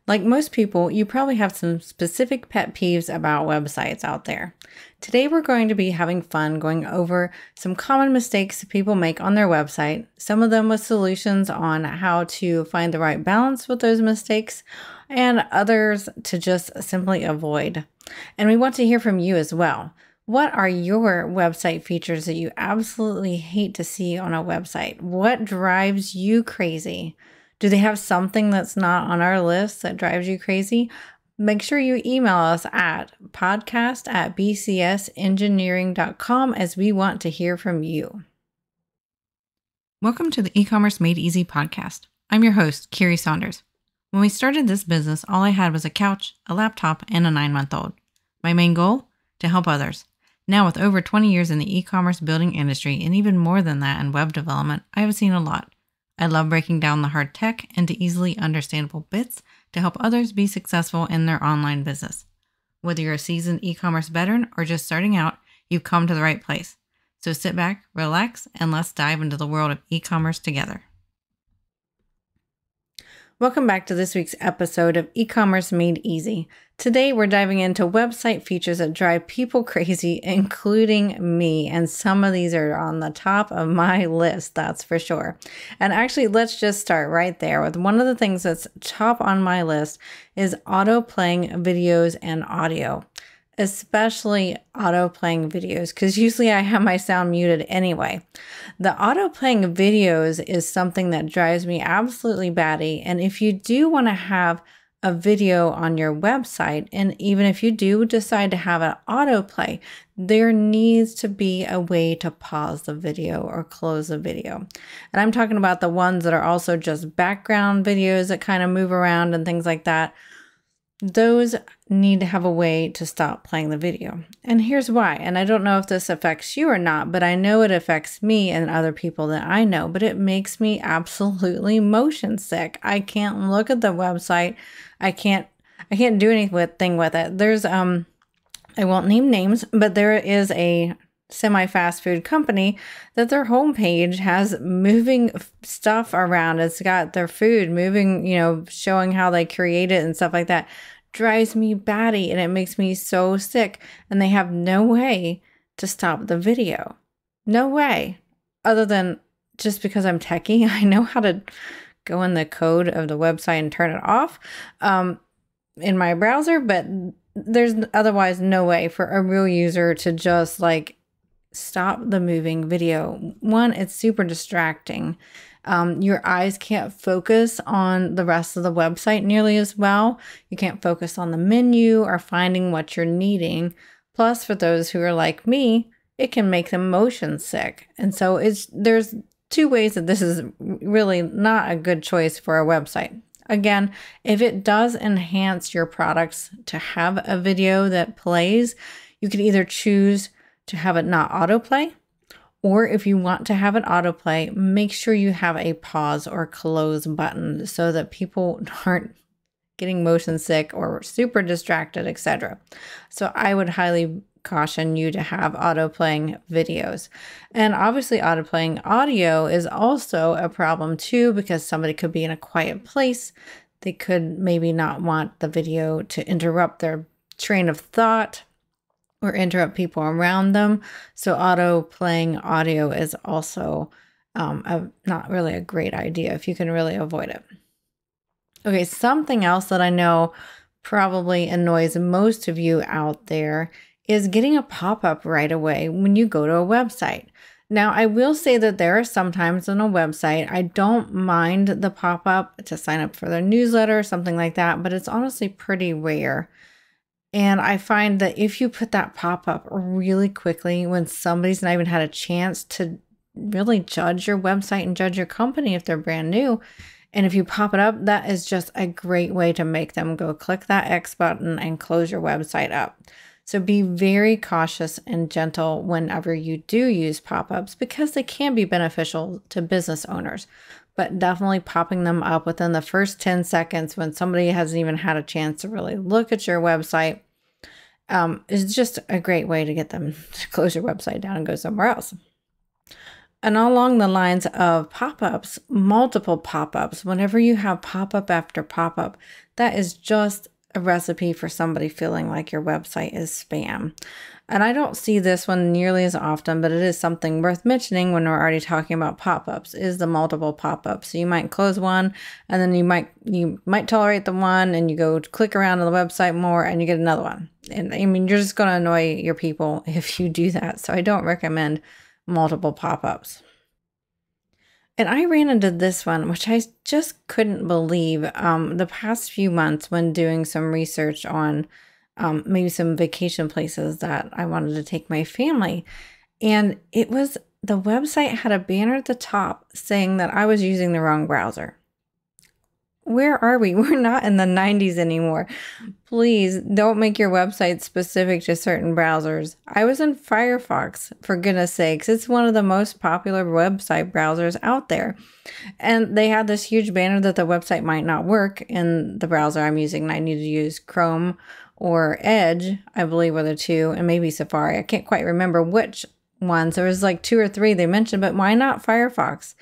Like most people, you probably have some specific pet peeves about websites out there. Today, we're going to be having fun going over some common mistakes people make on their website, some of them with solutions on how to find the right balance with those mistakes, and others to just simply avoid. And we want to hear from you as well. What are your website features that you absolutely hate to see on a website? What drives you crazy? Do they have something that's not on our list that drives you crazy? Make sure you email us at podcast@bcsengineering.com as we want to hear from you. Welcome to the eCommerce Made Easy podcast. I'm your host, Kiri Saunders. When we started this business, all I had was a couch, a laptop, and a 9-month-old. My main goal? To help others. Now, with over 20 years in the e-commerce building industry and even more than that in web development, I have seen a lot. I love breaking down the hard tech into easily understandable bits to help others be successful in their online business. Whether you're a seasoned e-commerce veteran or just starting out, you've come to the right place. So sit back, relax, and let's dive into the world of e-commerce together. Welcome back to this week's episode of eCommerce Made Easy. Today, we're diving into website features that drive people crazy, including me. And some of these are on the top of my list, that's for sure. And actually, let's just start right there with one of the things that's top on my list is auto-playing videos and audio. Especially auto-playing videos, because usually I have my sound muted anyway. The auto-playing videos is something that drives me absolutely batty. And if you do want to have a video on your website, and even if you do decide to have an autoplay, there needs to be a way to pause the video or close the video. And I'm talking about the ones that are also just background videos that kind of move around and things like that. Those need to have a way to stop playing the video. And here's why. And I don't know if this affects you or not, but I know it affects me and other people that I know, but it makes me absolutely motion sick. I can't look at the website. I can't do anything with it. There's, I won't name names, but there is a semi-fast food company that their homepage has moving stuff around. It's got their food moving, showing how they create it and stuff like that. Drives me batty and it makes me so sick. And they have no way to stop the video. No way. Other than just because I'm techie, I know how to go in the code of the website and turn it off in my browser, but there's otherwise no way for a real user to just stop the moving video. One, it's super distracting. Your eyes can't focus on the rest of the website nearly as well. You can't focus on the menu or finding what you're needing. Plus, for those who are like me, it can make them motion sick. And so there's two ways that this is really not a good choice for a website. Again, if it does enhance your products to have a video that plays, you can either choose to have it not autoplay, or if you want to have it autoplay, make sure you have a pause or close button so that people aren't getting motion sick or super distracted, etc. So I would highly caution you to have autoplaying videos. And obviously autoplaying audio is also a problem too, because somebody could be in a quiet place. They could maybe not want the video to interrupt their train of thought or interrupt people around them. So auto-playing audio is also not really a great idea if you can really avoid it. Okay, something else that I know probably annoys most of you out there is getting a pop-up right away when you go to a website. Now, I will say that there are some times on a website, I don't mind the pop-up to sign up for their newsletter or something like that, but it's honestly pretty rare. And I find that if you put that pop-up really quickly when somebody's not even had a chance to really judge your website and judge your company if they're brand new, and if you pop it up, that is just a great way to make them go click that X button and close your website up. So be very cautious and gentle whenever you do use pop-ups because they can be beneficial to business owners. But definitely popping them up within the first 10 seconds when somebody hasn't even had a chance to really look at your website is just a great way to get them to close your website down and go somewhere else. And along the lines of pop-ups, multiple pop-ups, whenever you have pop-up after pop-up, that is just a recipe for somebody feeling like your website is spam. And I don't see this one nearly as often, but it is something worth mentioning when we're already talking about pop-ups, is the multiple pop-ups. So you might close one, and then you might tolerate the one, and you go click around on the website more, and you get another one. And I mean, you're just going to annoy your people if you do that. So I don't recommend multiple pop-ups. And I ran into this one, which I just couldn't believe the past few months when doing some research on maybe some vacation places that I wanted to take my family. And it was, the website had a banner at the top saying that I was using the wrong browser. Where are we? We're not in the 90s anymore. Please don't make your website specific to certain browsers. I was in Firefox, for goodness sakes. It's one of the most popular website browsers out there. And they had this huge banner that the website might not work in the browser I'm using. And I need to use Chrome or Edge, I believe were the two, and maybe Safari. I can't quite remember which ones. There was like 2 or 3 they mentioned, but why not Firefox?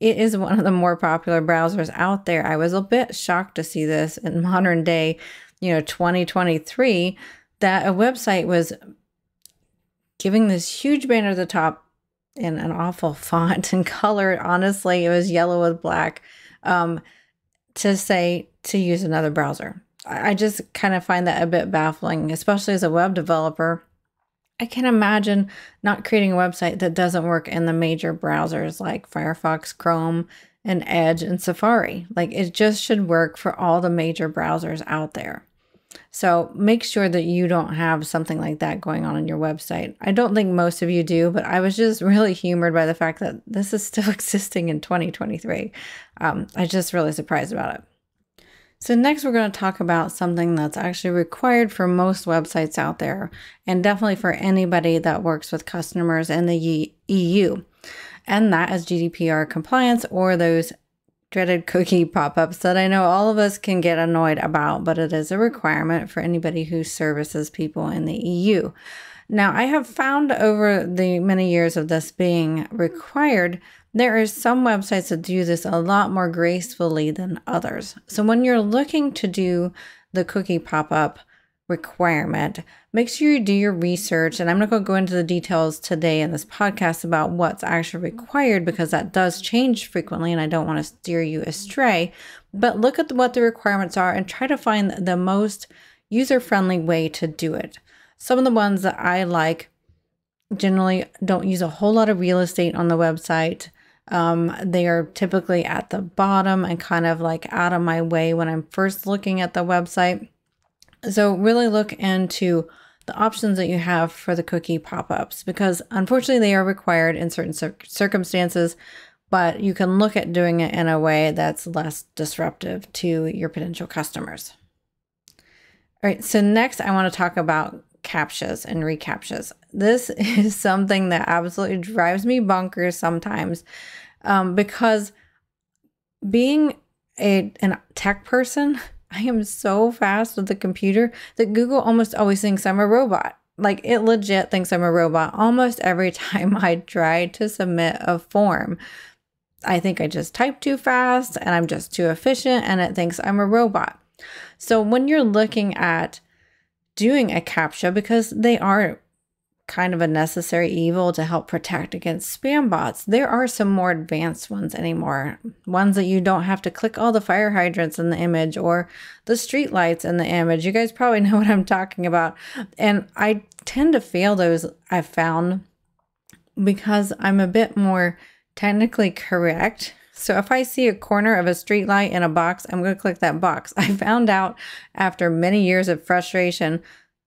It is one of the more popular browsers out there. I was a bit shocked to see this in modern day, 2023, that a website was giving this huge banner at the top in an awful font and color. Honestly, it was yellow with black, to say to use another browser. I just kind of find that a bit baffling, especially as a web developer. I can imagine not creating a website that doesn't work in the major browsers like Firefox, Chrome, and Edge, and Safari. Like, it just should work for all the major browsers out there. So make sure that you don't have something like that going on your website. I don't think most of you do, but I was just really humored by the fact that this is still existing in 2023. I'm just really surprised about it. So next we're going to talk about something that's actually required for most websites out there, and definitely for anybody that works with customers in the EU. And that is GDPR compliance, or those dreaded cookie pop-ups that I know all of us can get annoyed about, but it is a requirement for anybody who services people in the EU. Now, I have found over the many years of this being required, there are some websites that do this a lot more gracefully than others. So when you're looking to do the cookie pop-up requirement, make sure you do your research. And I'm not going to go into the details today in this podcast about what's actually required, because that does change frequently and I don't want to steer you astray. But look at what the requirements are and try to find the most user-friendly way to do it. Some of the ones that I like generally don't use a whole lot of real estate on the website. They are typically at the bottom and kind of like out of my way when I'm first looking at the website. So really look into the options that you have for the cookie pop-ups, because unfortunately they are required in certain circumstances, but you can look at doing it in a way that's less disruptive to your potential customers. All right, so next I want to talk about CAPTCHAs and reCAPTCHAs. This is something that absolutely drives me bonkers sometimes, because being a tech person, I am so fast with the computer that Google almost always thinks I'm a robot. Like, it legit thinks I'm a robot almost every time I try to submit a form. I think I just type too fast and I'm just too efficient, and it thinks I'm a robot. So when you're looking at doing a CAPTCHA, because they are kind of a necessary evil to help protect against spam bots, there are some more advanced ones anymore. Ones that you don't have to click all the fire hydrants in the image or the street lights in the image. You guys probably know what I'm talking about. And I tend to fail those, I've found, because I'm a bit more technically correct. So if I see a corner of a street light in a box, I'm going to click that box. I found out after many years of frustration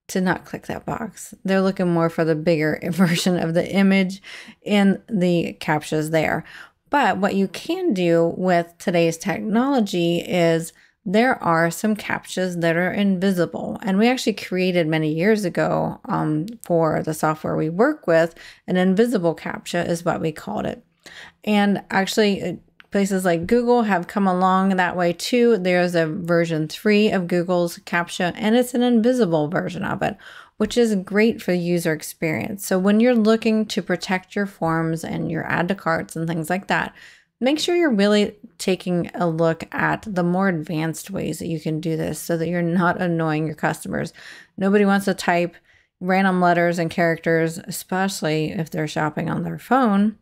to not click that box. They're looking more for the bigger version of the image in the CAPTCHAs there. But what you can do with today's technology is there are some CAPTCHAs that are invisible. And we actually created many years ago for the software we work with, an invisible CAPTCHA is what we called it. And actually, Places like Google have come along that way too. There's a version 3 of Google's CAPTCHA, and it's an invisible version of it, which is great for the user experience. So when you're looking to protect your forms and your add to carts and things like that, make sure you're really taking a look at the more advanced ways that you can do this so that you're not annoying your customers. Nobody wants to type random letters and characters, especially if they're shopping on their phone,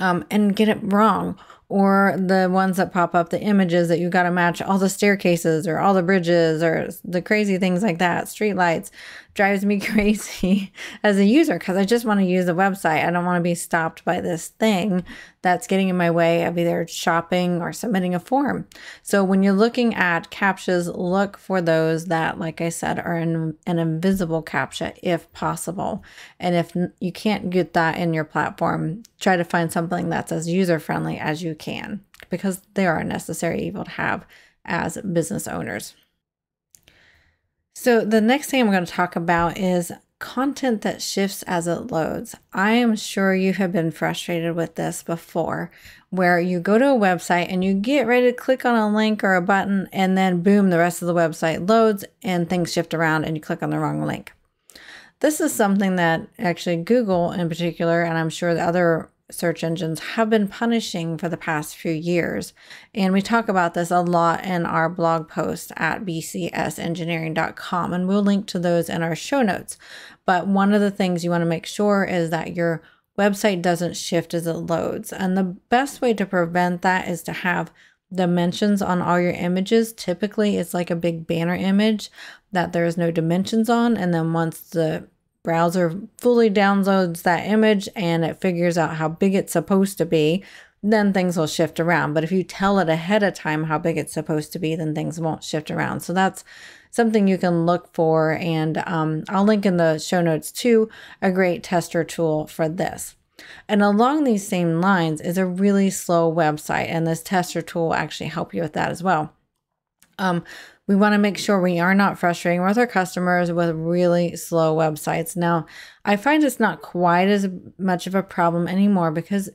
and get it wrong. Or the ones that pop up, the images that you got to match all the staircases or all the bridges or the crazy things like that, street lights, drives me crazy as a user because I just want to use the website. I don't want to be stopped by this thing that's getting in my way of either shopping or submitting a form. So when you're looking at CAPTCHAs, look for those that, like I said, are in an invisible CAPTCHA if possible. And if you can't get that in your platform, try to find something that's as user-friendly as you can, because they are a necessary evil to have as business owners. So the next thing I'm going to talk about is content that shifts as it loads. I am sure you have been frustrated with this before, where you go to a website and you get ready to click on a link or a button, and then boom, the rest of the website loads and things shift around and you click on the wrong link. This is something that actually Google in particular, and I'm sure the other search engines have been punishing for the past few years. And we talk about this a lot in our blog post at bcsengineering.com, and we'll link to those in our show notes. But one of the things you want to make sure is that your website doesn't shift as it loads. And the best way to prevent that is to have dimensions on all your images. Typically, it's like a big banner image that there's no dimensions on. And then once the browser fully downloads that image and it figures out how big it's supposed to be, then things will shift around. But if you tell it ahead of time how big it's supposed to be, then things won't shift around. So that's something you can look for. And I'll link in the show notes to a great tester tool for this. And along these same lines is a really slow website. And this tester tool will actually help you with that as well. We want to make sure we are not frustrating with our customers with really slow websites. Now, I find it's not quite as much of a problem anymore because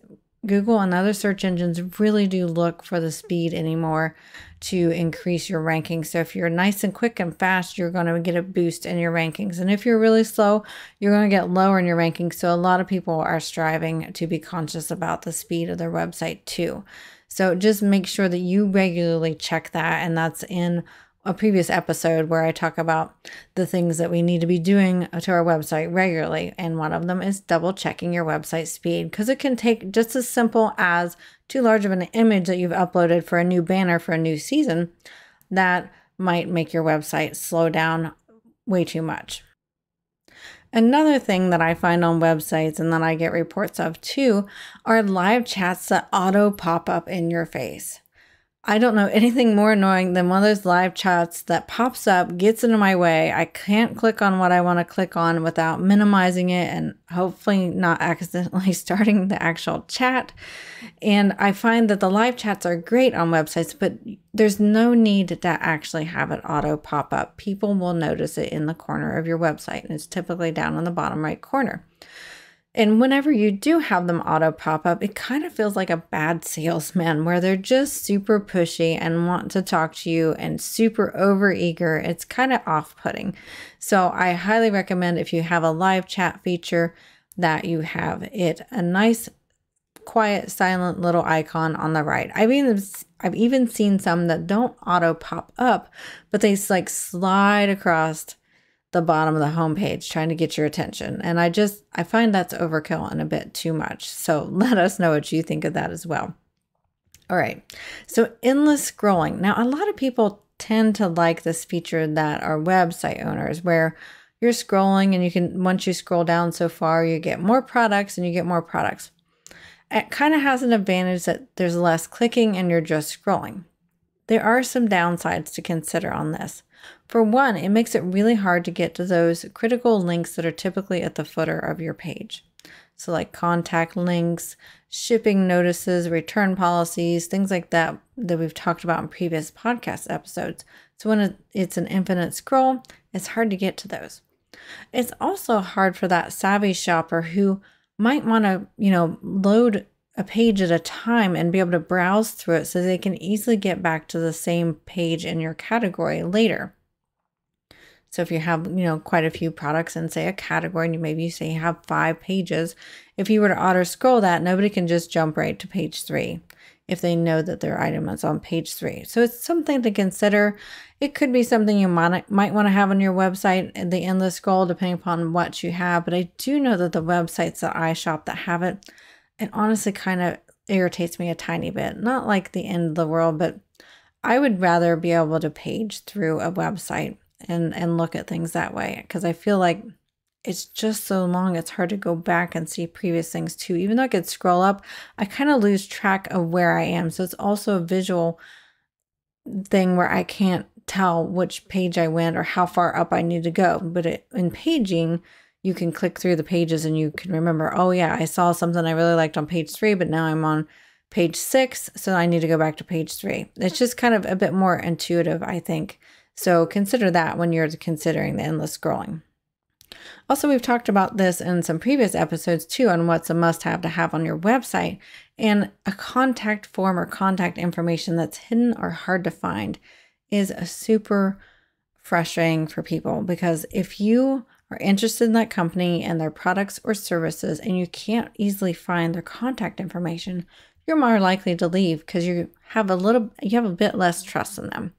Google and other search engines really do look for the speed anymore to increase your rankings. So if you're nice and quick and fast, you're going to get a boost in your rankings. And if you're really slow, you're going to get lower in your rankings. So a lot of people are striving to be conscious about the speed of their website too. So just make sure that you regularly check that. And that's in a previous episode where I talk about the things that we need to be doing to our website regularly. And one of them is double checking your website speed, because it can take just as simple as too large of an image that you've uploaded for a new banner for a new season that might make your website slow down way too much. Another thing that I find on websites and that I get reports of too are live chats that auto pop up in your face. I don't know anything more annoying than one of those live chats that pops up, gets into my way. I can't click on what I want to click on without minimizing it and hopefully not accidentally starting the actual chat. And I find that the live chats are great on websites, but there's no need to actually have it auto pop up. People will notice it in the corner of your website, and it's typically down in the bottom right corner. And whenever you do have them auto pop up, it kind of feels like a bad salesman where they're just super pushy and want to talk to you and super overeager. It's kind of off-putting. So I highly recommend, if you have a live chat feature, that you have it a nice, quiet, silent little icon on the right. I've even seen some that don't auto pop up, but they like slide across the bottom of the homepage trying to get your attention. And I find that's overkill and a bit too much. So let us know what you think of that as well. All right. So endless scrolling. Now, a lot of people tend to like this feature that are website owners, where you're scrolling and you can, once you scroll down so far, you get more products and you get more products. It kind of has an advantage that there's less clicking and you're just scrolling. There are some downsides to consider on this. For one, it makes it really hard to get to those critical links that are typically at the footer of your page. So like contact links, shipping notices, return policies, things like that we've talked about in previous podcast episodes. So when it's an infinite scroll, it's hard to get to those. It's also hard for that savvy shopper who might want to, load a page at a time and be able to browse through it so they can easily get back to the same page in your category later. So if you have, quite a few products in, say, a category, and maybe you say you have 5 pages, if you were to auto scroll that, nobody can just jump right to page 3 if they know that their item is on page 3. So it's something to consider. It could be something you might want to have on your website, the endless scroll, depending upon what you have. But I do know that the websites that I shop that have it, it honestly kind of irritates me a tiny bit. Not like the end of the world, but I would rather be able to page through a website and look at things that way, because I feel like it's just so long, it's hard to go back and see previous things too. Even though I could scroll up, I kind of lose track of where I am. So it's also a visual thing where I can't tell which page I went or how far up I need to go. But in paging, you can click through the pages and you can remember, oh yeah, I saw something I really liked on page 3, but now I'm on page 6, so I need to go back to page 3. It's just kind of a bit more intuitive, I think. So consider that when you're considering the endless scrolling. Also, we've talked about this in some previous episodes too, on what's a must-have to have on your website. And a contact form or contact information that's hidden or hard to find is a super frustrating for people, because if you are interested in that company and their products or services and you can't easily find their contact information, you're more likely to leave because you have a bit less trust in them.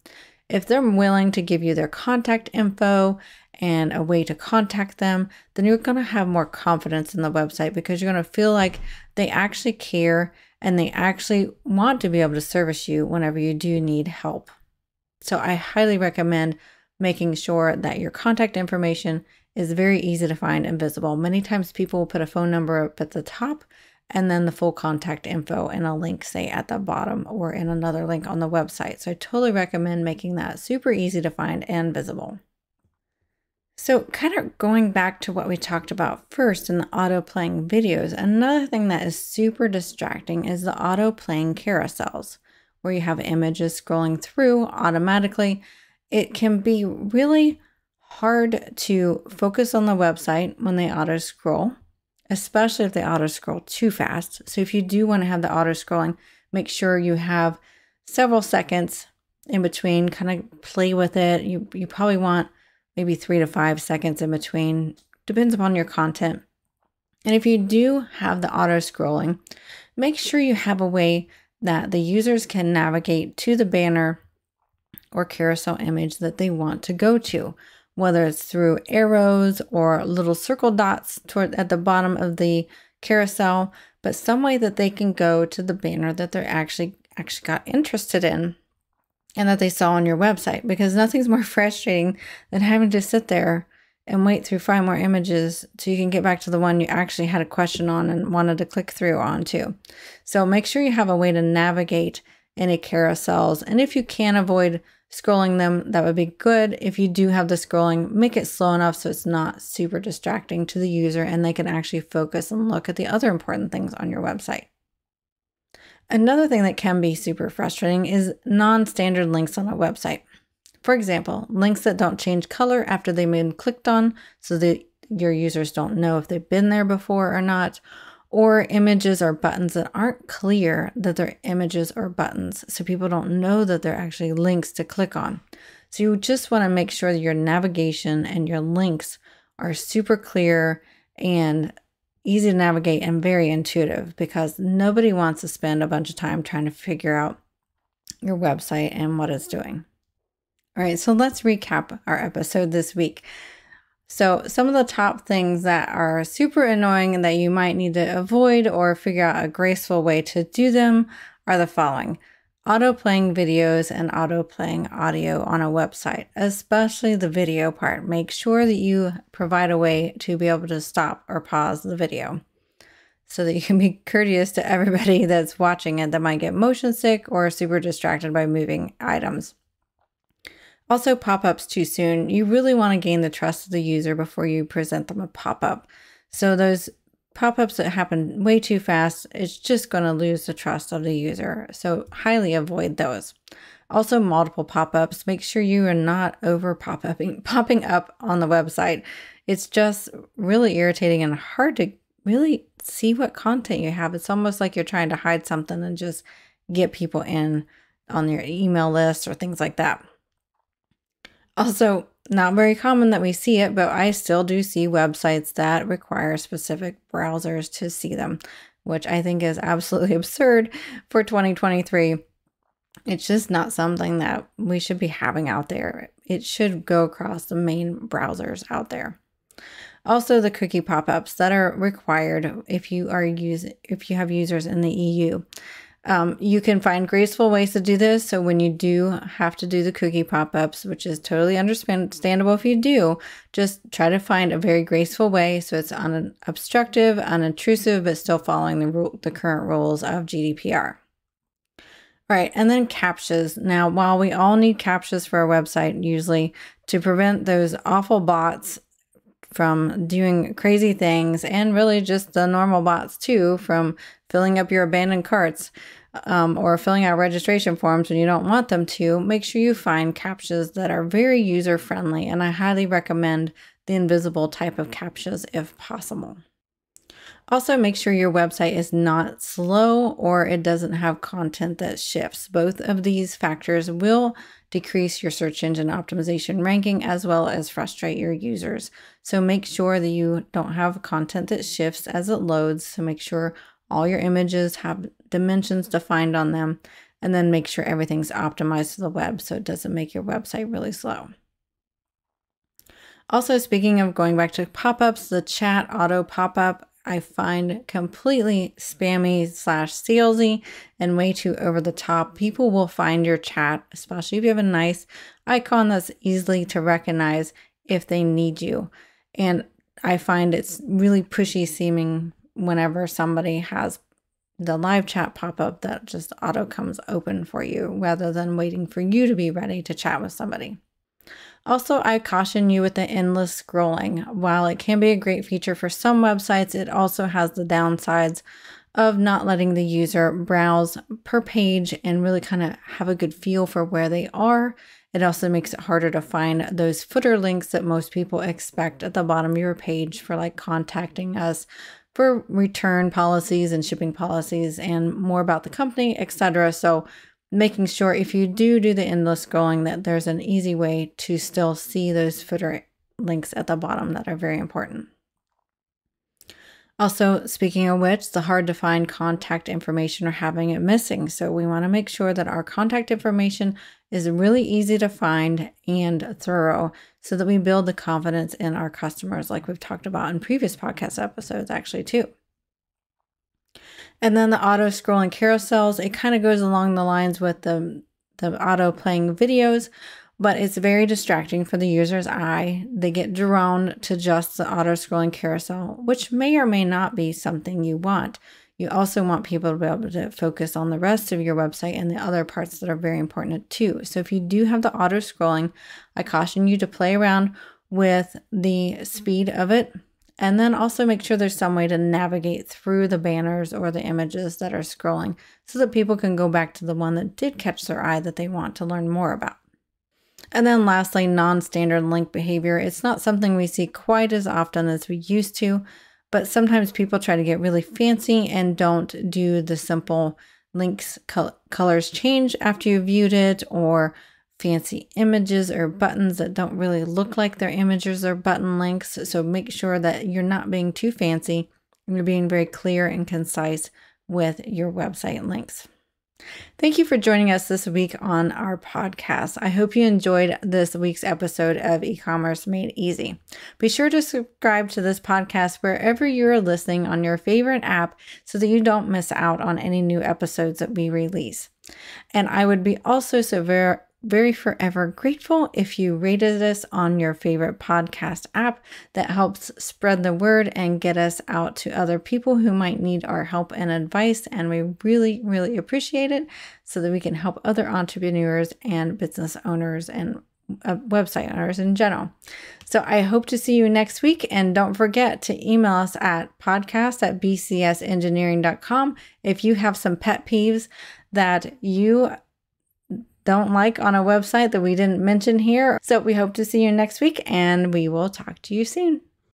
If they're willing to give you their contact info and a way to contact them, then you're going to have more confidence in the website, because you're going to feel like they actually care and they actually want to be able to service you whenever you do need help. So I highly recommend making sure that your contact information is very easy to find and visible. Many times people will put a phone number up at the top and then the full contact info and a link, say, at the bottom or in another link on the website. So I totally recommend making that super easy to find and visible. So kind of going back to what we talked about first in the auto-playing videos, another thing that is super distracting is the auto-playing carousels, where you have images scrolling through automatically. It can be really hard to focus on the website when they auto-scroll, especially if they auto-scroll too fast. So if you do want to have the auto-scrolling, make sure you have several seconds in between, kind of play with it. You probably want maybe 3 to 5 seconds in between, depends upon your content. And if you do have the auto-scrolling, make sure you have a way that the users can navigate to the banner or carousel image that they want to go to, whether it's through arrows or little circle dots at the bottom of the carousel, but some way that they can go to the banner that they're actually got interested in and that they saw on your website. Because nothing's more frustrating than having to sit there and wait through 5 more images so you can get back to the one you actually had a question on and wanted to click through onto. So make sure you have a way to navigate any carousels. And if you can avoid scrolling them, that would be good. If you do have the scrolling, make it slow enough so it's not super distracting to the user and they can actually focus and look at the other important things on your website. Another thing that can be super frustrating is non-standard links on a website. For example, links that don't change color after they've been clicked on so that your users don't know if they've been there before or not, or images or buttons that aren't clear that they're images or buttons, so people don't know that they're actually links to click on. So you just want to make sure that your navigation and your links are super clear and easy to navigate and very intuitive, because nobody wants to spend a bunch of time trying to figure out your website and what it's doing. All right, so let's recap our episode this week. So some of the top things that are super annoying and that you might need to avoid or figure out a graceful way to do them are the following: auto-playing videos and auto-playing audio on a website, especially the video part. Make sure that you provide a way to be able to stop or pause the video so that you can be courteous to everybody that's watching it that might get motion sick or super distracted by moving items. Also, pop-ups too soon. You really want to gain the trust of the user before you present them a pop-up. So those pop-ups that happen way too fast, it's just going to lose the trust of the user. So highly avoid those. Also, multiple pop-ups. Make sure you are not over popping up on the website. It's just really irritating and hard to really see what content you have. It's almost like you're trying to hide something and just get people in on your email list or things like that. Also, not very common that we see it, but I still do see websites that require specific browsers to see them, which I think is absolutely absurd for 2023. It's just not something that we should be having out there. It should go across the main browsers out there. Also, the cookie pop-ups that are required if you have users in the EU. You can find graceful ways to do this. So when you do have to do the cookie pop-ups, which is totally understandable if you do, just try to find a very graceful way so it's unobstructive, unintrusive, but still following the current rules of GDPR. All right, and then CAPTCHAs. Now, while we all need CAPTCHAs for our website, usually to prevent those awful bots from doing crazy things, and really just the normal bots too, from filling up your abandoned carts or filling out registration forms when you don't want them to, make sure you find CAPTCHAs that are very user-friendly, and I highly recommend the invisible type of CAPTCHAs if possible. Also, make sure your website is not slow or it doesn't have content that shifts. Both of these factors will decrease your search engine optimization ranking as well as frustrate your users. So make sure that you don't have content that shifts as it loads. So make sure all your images have dimensions defined on them, and then make sure everything's optimized to the web so it doesn't make your website really slow. Also, speaking of going back to pop-ups, the chat auto pop-up I find completely spammy / salesy and way too over the top. People will find your chat, especially if you have a nice icon that's easily to recognize if they need you. And I find it's really pushy seeming whenever somebody has the live chat pop up that just auto comes open for you rather than waiting for you to be ready to chat with somebody. Also, I caution you with the endless scrolling. While it can be a great feature for some websites, it also has the downsides of not letting the user browse per page and really kind of have a good feel for where they are. It also makes it harder to find those footer links that most people expect at the bottom of your page for like contacting us for return policies and shipping policies and more about the company, etc. So making sure if you do the endless scrolling that there's an easy way to still see those footer links at the bottom that are very important. Also, speaking of which, the hard to find contact information or having it missing. So we want to make sure that our contact information is really easy to find and thorough so that we build the confidence in our customers like we've talked about in previous podcast episodes actually too. And then the auto scrolling carousels, it kind of goes along the lines with the auto playing videos, but it's very distracting for the user's eye. They get drawn to just the auto scrolling carousel, which may or may not be something you want. You also want people to be able to focus on the rest of your website and the other parts that are very important too. So if you do have the auto scrolling, I caution you to play around with the speed of it. And then also make sure there's some way to navigate through the banners or the images that are scrolling so that people can go back to the one that did catch their eye that they want to learn more about. And then lastly, non-standard link behavior. It's not something we see quite as often as we used to, but sometimes people try to get really fancy and don't do the simple links colors change after you viewed it, or fancy images or buttons that don't really look like they're images or button links. So make sure that you're not being too fancy and you're being very clear and concise with your website links. Thank you for joining us this week on our podcast. I hope you enjoyed this week's episode of eCommerce Made Easy. Be sure to subscribe to this podcast wherever you're listening on your favorite app so that you don't miss out on any new episodes that we release. And I would be also so very forever grateful if you rated us on your favorite podcast app. That helps spread the word and get us out to other people who might need our help and advice. And we really, really appreciate it so that we can help other entrepreneurs and business owners and website owners in general. So I hope to see you next week. And don't forget to email us at podcast@bcsengineering.com if you have some pet peeves that you don't like on a website that we didn't mention here. So we hope to see you next week, and we will talk to you soon.